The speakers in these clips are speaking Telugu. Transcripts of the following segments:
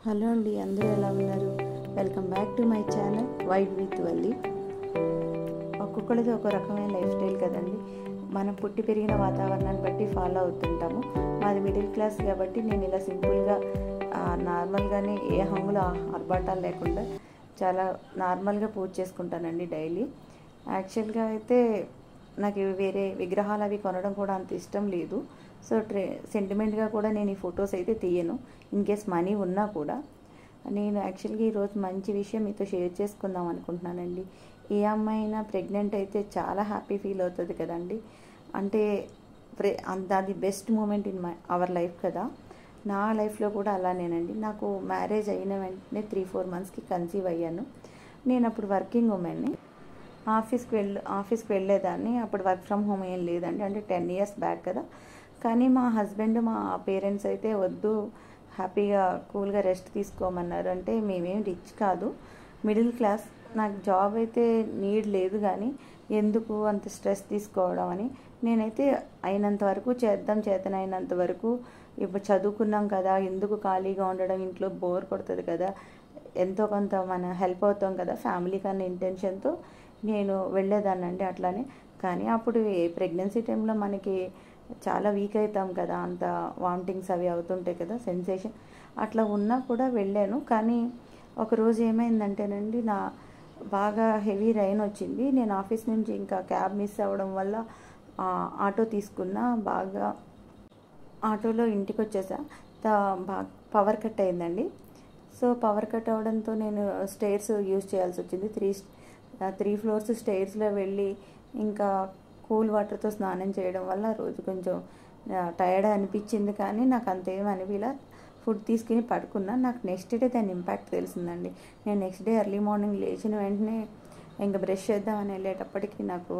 హలో అండి, అందరూ ఎలా ఉన్నారు? Welcome back to my channel wide with Valli. ఒక్కొక్కరిది ఒక రకమైన లైఫ్ స్టైల్ కదండి. మనం పుట్టి పెరిగిన వాతావరణాన్ని బట్టి ఫాలో అవుతుంటాము. మాది మిడిల్ క్లాస్ కాబట్టి నేను ఇలా సింపుల్గా నార్మల్గానే ఏ హంగులు ఆర్భాటాలు లేకుండా చాలా నార్మల్గా పూజ చేసుకుంటానండి డైలీ. యాక్చువల్గా అయితే నాకు వేరే విగ్రహాలు అవి కొనడం కూడా అంత ఇష్టం లేదు. సో సెంటిమెంట్గా కూడా నేను ఈ ఫొటోస్ అయితే తీయను. ఇన్ కేస్ మనీ ఉన్నా కూడా నేను యాక్చువల్గా ఈరోజు మంచి విషయం మీతో షేర్ చేసుకుందాం అనుకుంటున్నానండి. ఏ అమ్మాయి అయినా ప్రెగ్నెంట్ అయితే చాలా హ్యాపీ ఫీల్ అవుతుంది కదండి. అంటే అది best moment in our life కదా. నా లైఫ్లో కూడా అలానేనండి. నాకు మ్యారేజ్ అయిన వెంటనే 3-4 మంత్స్కి కన్సీవ్ అయ్యాను. నేను అప్పుడు వర్కింగ్ ఉమెన్ని. ఆఫీస్కి వెళ్ళేదాన్ని. అప్పుడు వర్క్ ఫ్రమ్ హోమ్ ఏం లేదండి. అంటే 10 years బ్యాక్ కదా. కానీ మా హస్బెండ్, మా పేరెంట్స్ అయితే వద్దు, హ్యాపీగా కూల్గా రెస్ట్ తీసుకోమన్నారు. అంటే మేమేం రిచ్ కాదు, మిడిల్ క్లాస్. నాకు జాబ్ అయితే నీడ్ లేదు, కానీ ఎందుకు అంత స్ట్రెస్ తీసుకోవడం అని నేనైతే అయినంత వరకు చేతనైనంత వరకు ఇప్పుడు చదువుకున్నాం కదా, ఎందుకు ఖాళీగా ఉండడం, ఇంట్లో బోర్ కొడుతుంది కదా, ఎంతో కొంత మన హెల్ప్ అవుతాం కదా ఫ్యామిలీకి అన్న ఇంటెన్షన్తో నేను వెళ్ళేదాన్నండి అట్లానే. కానీ అప్పుడు ప్రెగ్నెన్సీ టైంలో మనకి చాలా వీక్ అవుతాం కదా, అంత వామిటింగ్స్ అవి అవుతుంటాయి కదా, సెన్సేషన్ అట్లా ఉన్నా కూడా వెళ్ళాను. కానీ ఒకరోజు ఏమైందంటేనండి, బాగా హెవీ రైన్ వచ్చింది. నేను ఆఫీస్ నుంచి ఇంకా క్యాబ్ మిస్ అవ్వడం వల్ల ఆటో తీసుకున్నా. బాగా ఆటోలో ఇంటికి వచ్చేసా. పవర్ కట్ అయిందండి. సో పవర్ కట్ అవడంతో నేను స్టేర్స్ యూజ్ చేయాల్సి వచ్చింది. 3 floors స్టేర్స్లో వెళ్ళి ఇంకా కూల్ వాటర్తో స్నానం చేయడం వల్ల రోజు కొంచెం టైర్డ్ అనిపించింది. కానీ నాకు అంతేం అనిపించలా. ఫుడ్ తీసుకుని పడుకున్నా. నాకు నెక్స్ట్ డే దాని ఇంపాక్ట్ తెలిసిందండి. నేను నెక్స్ట్ డే ఎర్లీ మార్నింగ్ లేచిన వెంటనే ఇంకా బ్రష్ చేద్దామని వెళ్ళేటప్పటికి నాకు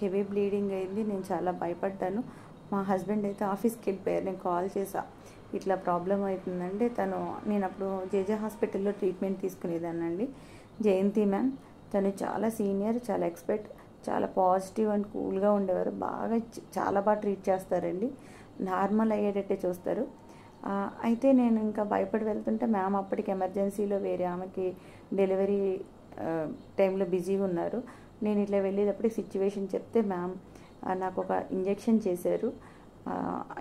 హెవీ బ్లీడింగ్ అయింది. నేను చాలా భయపడ్డాను. మా హస్బెండ్ అయితే ఆఫీస్కి వెళ్ళిపోయారు. నేను కాల్ చేసా, ఇట్లా ప్రాబ్లం అవుతుందంటే నేను అప్పుడు జేజే హాస్పిటల్లో ట్రీట్మెంట్ తీసుకునేదానండి. జయంతి మ్యామ్, తను చాలా సీనియర్, చాలా ఎక్స్పర్ట్, చాలా పాజిటివ్ అండ్ కూల్గా ఉండేవారు. చాలా బాగా ట్రీట్ చేస్తారండి. నార్మల్ అయ్యేటట్టే చూస్తారు. అయితే నేను ఇంకా భయపడి వెళ్తుంటే మ్యామ్ అప్పటికి ఎమర్జెన్సీలో వేరే ఆమెకి డెలివరీ టైంలో బిజీగా ఉన్నారు. నేను ఇట్లా వెళ్ళేటప్పటికి సిచ్యువేషన్ చెప్తే మ్యామ్ నాకు ఒక ఇంజెక్షన్ చేశారు.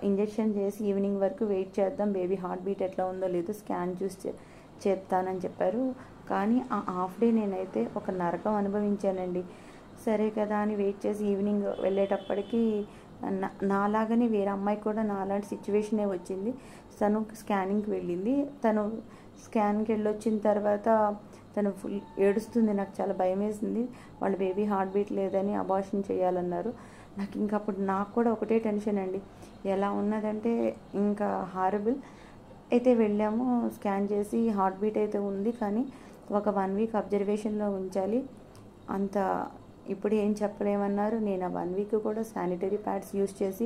ఇంజెక్షన్ చేసి ఈవినింగ్ వరకు వెయిట్ చేద్దాం, బేబీ హార్ట్ బీట్ ఎట్లా ఉందో లేదో స్కాన్ చూసి చెప్తానని చెప్పారు. కానీ ఆ హాఫ్ డే నేనైతే ఒక నరకం అనుభవించానండి. సరే కదా అని వెయిట్ చేసి ఈవినింగ్ వెళ్ళేటప్పటికి నాలాగనే వేరే అమ్మాయి కూడా నాలాంటి సిచ్యువేషనే వచ్చింది. తను స్కానింగ్కి వెళ్ళింది. తను స్కాన్కి వెళ్ళొచ్చిన తర్వాత తను ఫుల్ ఏడుస్తుంది. నాకు చాలా భయం వేసింది. వాళ్ళ బేబీ హార్ట్ బీట్ లేదని అబార్షన్ చేయాలన్నారు. నాకు కూడా ఒకటే టెన్షన్ అండి. ఎలా ఉన్నదంటే ఇంకా హారబుల్. అయితే వెళ్ళాము, స్కాన్ చేసి హార్ట్ బీట్ అయితే ఉంది, కానీ ఒక 1 week అబ్జర్వేషన్లో ఉంచాలి. అంత ఇప్పుడు ఏం చెప్పలేమన్నారు. నేను ఆ 1 week కూడా శానిటరీ ప్యాడ్స్ యూజ్ చేసి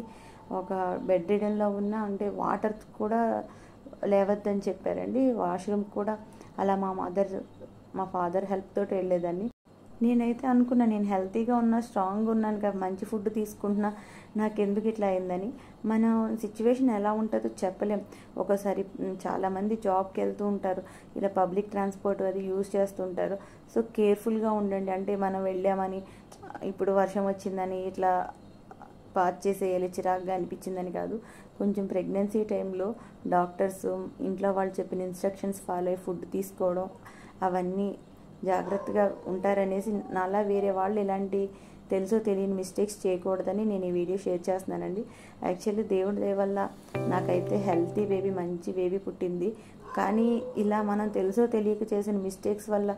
ఒక బెడ్ రిడన్లో ఉన్నా. అంటే వాటర్ కూడా లేవద్దని చెప్పారండి. వాష్రూమ్ కూడా అలా మా ఫాదర్ హెల్ప్ తోటి వెళ్ళేదాన్ని. నేనైతే అనుకున్నా, నేను హెల్తీగా ఉన్నా, స్ట్రాంగ్గా ఉన్నాను కదా, మంచి ఫుడ్ తీసుకుంటున్నా, నాకెందుకు ఇట్లా అయిందని. మన సిచ్యువేషన్ ఎలా ఉంటుందో చెప్పలేం. ఒకసారి చాలామంది జాబ్కి వెళ్తూ ఉంటారు, ఇలా పబ్లిక్ ట్రాన్స్పోర్ట్ అది యూజ్ చేస్తుంటారు. సో కేర్ఫుల్గా ఉండండి. అంటే మనం వెళ్ళామని ఇప్పుడు వర్షం వచ్చిందని ఇట్లా పాస్ చేసేయాలి, చిరాగ్గా అనిపించిందని కాదు. కొంచెం ప్రెగ్నెన్సీ టైంలో డాక్టర్స్, ఇంట్లో వాళ్ళు చెప్పిన ఇన్స్ట్రక్షన్స్ ఫాలో అయ్యి ఫుడ్ తీసుకోవడం, అవన్నీ జాగ్రత్తగా ఉంటారనేసి, నాలా వేరే వాళ్ళు ఇలాంటి తెలుసో తెలియని మిస్టేక్స్ చేయకూడదని నేను ఈ వీడియో షేర్ చేస్తున్నానండి. యాక్చువల్లీ దేవుడి దయ వల్ల నాకైతే హెల్తీ బేబీ, మంచి బేబీ పుట్టింది. కానీ ఇలా మనం తెలుసో తెలియక చేసిన మిస్టేక్స్ వల్ల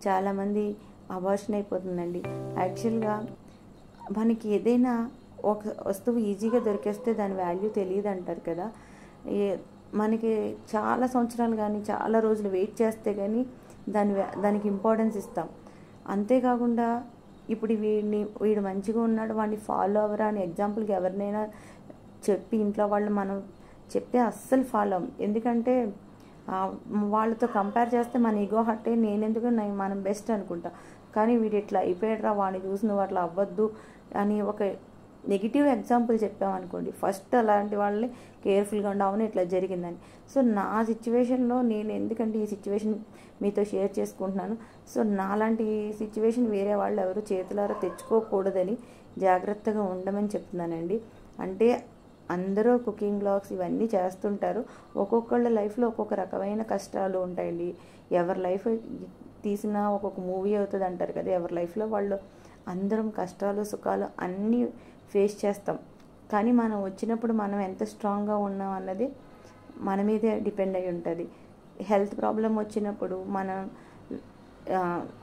చాలామంది అబార్షన్ అయిపోతుందండి. యాక్చువల్గా మనకి ఏదైనా ఒక వస్తువు ఈజీగా దొరికేస్తే దాని వాల్యూ తెలియదు అంటారు కదా. మనకి చాలా సంవత్సరాలు కానీ చాలా రోజులు వెయిట్ చేస్తే కానీ దానికి ఇంపార్టెన్స్ ఇస్తాం. అంతేకాకుండా ఇప్పుడు వీడు మంచిగా ఉన్నాడు, వాడిని ఫాలో అవ్వరా అని ఎగ్జాంపుల్కి ఎవరినైనా చెప్పి ఇంట్లో వాళ్ళు మనం చెప్తే అస్సలు ఫాలో అవ్వం. ఎందుకంటే వాళ్ళతో కంపేర్ చేస్తే మన ఈగో హర్ట్ అయ్యి మనం బెస్ట్ అనుకుంటాం. కానీ వీడు ఇట్లా అయిపోయాడురా, వాడిని చూసి నువ్వు అట్లా అవ్వద్దు అని ఒక నెగిటివ్ ఎగ్జాంపుల్ చెప్పామనుకోండి, ఫస్ట్ అలాంటి వాళ్ళని కేర్ఫుల్గా ఉండవును ఇట్లా జరిగిందని. సో నా సిచ్యువేషన్లో నేను ఎందుకంటే ఈ సిచ్యువేషన్ మీతో షేర్ చేసుకుంటున్నాను. సో నాలాంటి సిచ్యువేషన్ వేరే వాళ్ళు ఎవరు చేతులారా తెచ్చుకోకూడదని జాగ్రత్తగా ఉండమని చెప్తున్నానండి. అంటే అందరూ కుకింగ్ బ్లాగ్స్ ఇవన్నీ చేస్తుంటారు. ఒక్కొక్కళ్ళ లైఫ్లో ఒక్కొక్క రకమైన కష్టాలు ఉంటాయండి. ఎవరి లైఫ్ తీసినా ఒక్కొక్క మూవీ అవుతుంది అంటారు కదా. ఎవరి లైఫ్లో వాళ్ళు అందరం కష్టాలు సుఖాలు అన్నీ ఫేస్ చేస్తాం. కానీ మనం వచ్చినప్పుడు మనం ఎంత స్ట్రాంగ్గా ఉన్నాం అన్నది మన మీదే డిపెండ్ అయి ఉంటుంది. హెల్త్ ప్రాబ్లం వచ్చినప్పుడు మన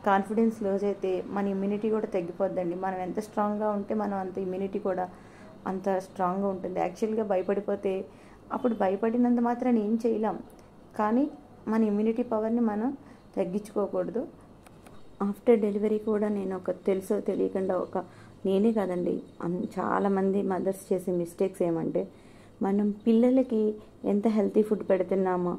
కాన్ఫిడెన్స్ లూజ్ అయితే మన ఇమ్యూనిటీ కూడా తగ్గిపోద్దండి. మనం ఎంత స్ట్రాంగ్గా ఉంటే మనం అంత ఇమ్యూనిటీ కూడా అంత స్ట్రాంగ్గా ఉంటుంది. యాక్చువల్గా భయపడిపోతే అప్పుడు భయపడినంత మాత్రాన్ని ఏం చేయలేం. కానీ మన ఇమ్యూనిటీ పవర్ని మనం తగ్గించుకోకూడదు. ఆఫ్టర్ డెలివరీ కూడా నేను తెలుసో తెలియకుండా నేనే కాదండి చాలామంది మదర్స్ చేసే మిస్టేక్స్ ఏమంటే, మనం పిల్లలకి ఎంత హెల్తీ ఫుడ్ పెడుతున్నామో,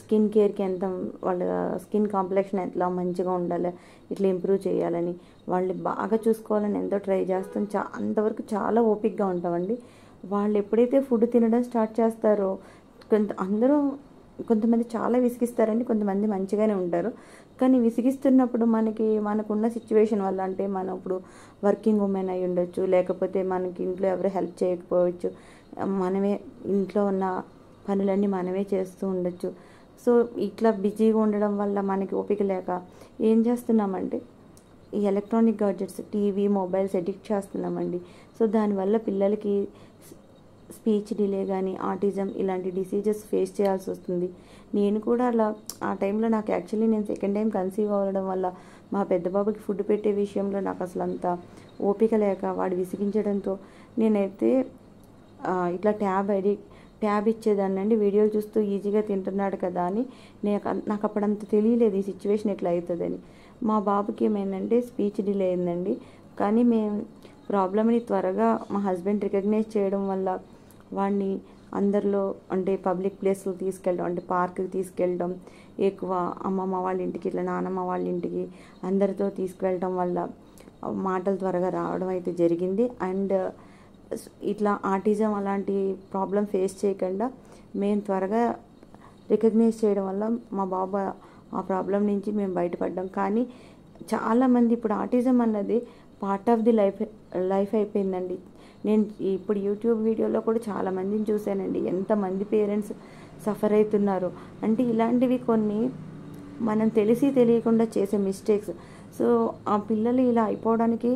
స్కిన్ కేర్కి ఎంత వాళ్ళ స్కిన్ కాంప్లెక్షన్ ఎంత మంచిగా ఉండాలి, ఇట్లా ఇంప్రూవ్ చేయాలని వాళ్ళు బాగా చూసుకోవాలని ఎంతో ట్రై చేస్తాం. అంతవరకు చాలా ఓపిక్గా ఉంటామండి. వాళ్ళు ఎప్పుడైతే ఫుడ్ తినడం స్టార్ట్ చేస్తారో కొంతమంది చాలా విసిగిస్తారండి, కొంతమంది మంచిగానే ఉంటారు. కానీ విసిగిస్తున్నప్పుడు మనకున్న సిచ్యువేషన్ వల్ల, అంటే మనం ఇప్పుడు వర్కింగ్ ఉమెన్ అయి ఉండొచ్చు, లేకపోతే మనకి ఇంట్లో ఎవరు హెల్ప్ చేయకపోవచ్చు, మనమే ఇంట్లో ఉన్న పనులన్నీ మనమే చేస్తూ ఉండొచ్చు. సో ఇట్లా బిజీగా ఉండడం వల్ల మనకి ఓపిక లేక ఏం చేస్తున్నామంటే ఈ electronic gadgets, TV, mobiles addict చేస్తున్నామండి. సో దానివల్ల పిల్లలకి స్పీచ్ డిలే కానీ ఆటిజం ఇలాంటి డిసీజెస్ ఫేస్ చేయాల్సి వస్తుంది. నేను కూడా అలా ఆ టైంలో నాకు యాక్చువల్లీ నేను సెకండ్ టైం కన్సీవ్ అవ్వడం వల్ల మా పెద్ద బాబుకి ఫుడ్ పెట్టే విషయంలో నాకు అసలు అంత ఓపిక లేక వాడు విసిగించడంతో నేనైతే ఇట్లా ట్యాబ్ ఇచ్చేదాన్నండి. వీడియోలు చూస్తూ ఈజీగా తింటున్నాడు కదా అని నాకు అప్పుడంత తెలియలేదు ఈ సిచ్యువేషన్ ఎట్లా అవుతుందని. మా బాబుకి ఏమైందంటే స్పీచ్ డిలే అయిందండి. కానీ మేము ప్రాబ్లమ్ని త్వరగా మా హస్బెండ్ రికగ్నైజ్ చేయడం వల్ల వాడిని అందరిలో అంటే పబ్లిక్ ప్లేస్లో తీసుకెళ్ళడం, అంటే పార్క్కి తీసుకెళ్ళడం, ఎక్కువ అమ్మమ్మ వాళ్ళ ఇంటికి ఇట్లా నానమ్మ వాళ్ళ ఇంటికి అందరితో తీసుకువెళ్ళడం వల్ల మాటలు త్వరగా రావడం అయితే జరిగింది. అండ్ ఇట్లా ఆటిజం అలాంటి ప్రాబ్లం ఫేస్ చేయకుండా మేము త్వరగా రికగ్నైజ్ చేయడం వల్ల మా బాబు ఆ ప్రాబ్లం నుంచి మేము బయటపడ్డాం. కానీ చాలామంది ఇప్పుడు ఆటిజం అన్నది పార్ట్ ఆఫ్ ది లైఫ్ అయిపోయిందండి. నేను ఇప్పుడు యూట్యూబ్ వీడియోలో కూడా చాలామందిని చూశానండి, ఎంతమంది పేరెంట్స్ సఫర్ అవుతున్నారు అంటే ఇలాంటివి కొన్ని మనం తెలియకుండా చేసే మిస్టేక్స్. సో ఆ పిల్లలు ఇలా అయిపోవడానికి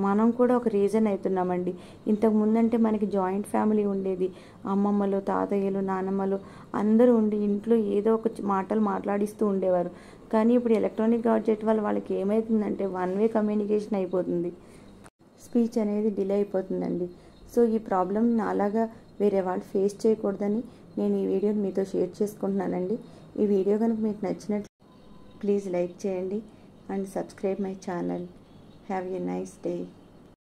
మనం కూడా ఒక రీజన్ అవుతున్నామండి. ఇంతకు ముందంటే మనకి జాయింట్ ఫ్యామిలీ ఉండేది, అమ్మమ్మలు, తాతయ్యలు, నానమ్మలు అందరూ ఉండి ఇంట్లో ఏదో ఒక మాటలు మాట్లాడిస్తూ ఉండేవారు. కానీ ఇప్పుడు ఎలక్ట్రానిక్ గాడ్జెట్ వల్ల వాళ్ళకి ఏమవుతుందంటే వన్ వే కమ్యూనికేషన్ అయిపోతుంది, స్పీచ్ అనేది డిలే అయిపోతుందండి. సో ఈ ప్రాబ్లం అలాగా వేరే వాళ్ళు ఫేస్ చేయకూడదని నేను ఈ వీడియోని మీతో షేర్ చేసుకుంటున్నానండి. ఈ వీడియో కనుక మీకు నచ్చినట్లు ప్లీజ్ లైక్ చేయండి and subscribe my channel. Have a nice day.